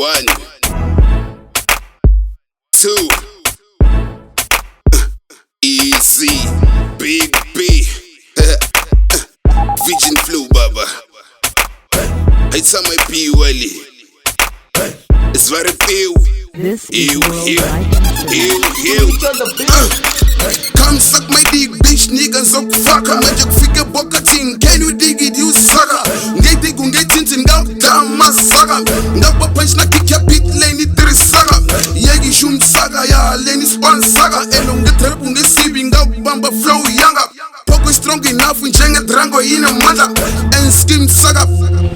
1, 2, easy, big B, Vision Flow, Baba. It's on my P Wally. It's very few. This is Come suck my dick, bitch, nigga, so fucker. Magic figure bucketing, can you dig it, you sucker? Ngeti kungetintin ga dama saga. Ngapa punch na kick your beat lane it saga. Yegi shum saga ya lane span saga. Elonge trap ungesibi nga bamba flow yanga. Poco strong enough njenge drango ina manda. And skim saga,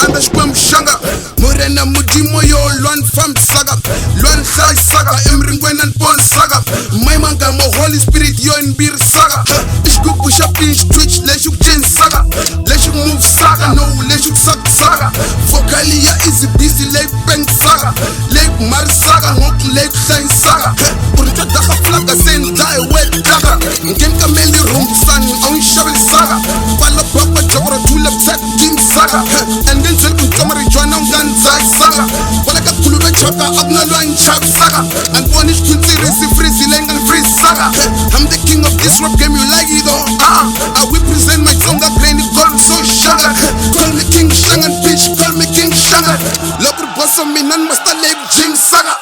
anda shpam shanga. Morena mudimo yo lwan fam saga. Lwan sai saga, emringwen and pon saga. My manga mo Holy Spirit yo in beer saga. Ich go push up in twitch, let you chain saga. Let you move saga, no let you suck saga. Vocalia is busy like bang saga. Like mar saga, hok like shine saga. Purta daga flaga sen die wet daga. Ngen kameli rum san on shovel saga. Pala papa jabra tula set king saga. And then tell me kamari joana ngan zai saga. Wala ka kuluba chaka abna loan chap saga. And one is kunti resi freezy lengan free saga. I'm the king of this rap game, you like it or I represent my tongue, I grain it gone so sugar. Call me King Shangan, bitch, call me King Shangan. Love the boss of me, none must have left Jing Saga.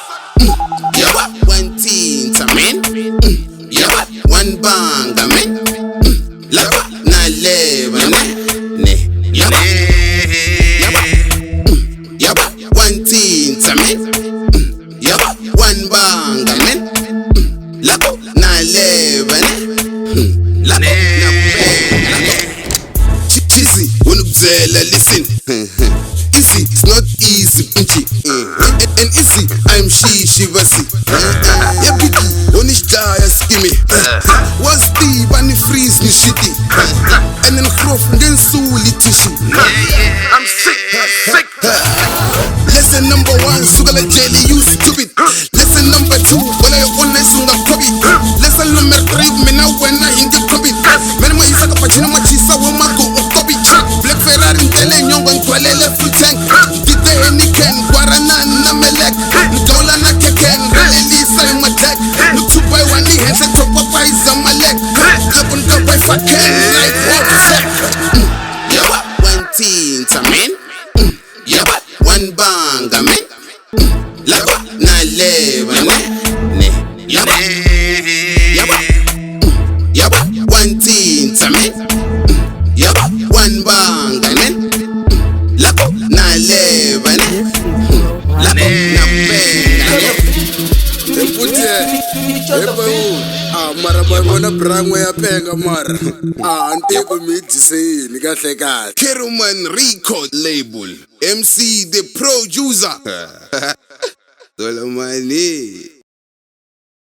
Yeah, one teen, man. Yeah, one bang, man. Lava, na leva, ne. Yeah, one teen, man. Yeah, one bang, man. Lava, na leva, Cheesy, listen. Easy, it's not easy, and easy, I'm she was yeah, biggie, on his tire skimmy. What's the bunny freeze me shitty? And then crow from then souli tishy. I'm sick. Lesson number 1, sugar like jelly, you stupid. Lesson number 2, when I want to sunga copy. Lesson number 3, me now when I in the copy. Many more is like a pachino machisa, woman go copy. Black Ferrari, telling young and Kualele full tank. Dite any can, Guarana, Namelek. Ndola na keken, Elisa in my tech. Look to buy one knee, heads and top of eyes on my leg. Look on top by fucking like what sack. Yeah, one teen, man. Yeah, one bang, man. Lava, na leva, ne. Yeah, one teen, man. Yeah, one bang, man. Lava, na leva, ne. Lava, na bang, mara bona brangwe ya penga mara anteko midiseni kahle kahle Keruman record label MC the producer Dolomani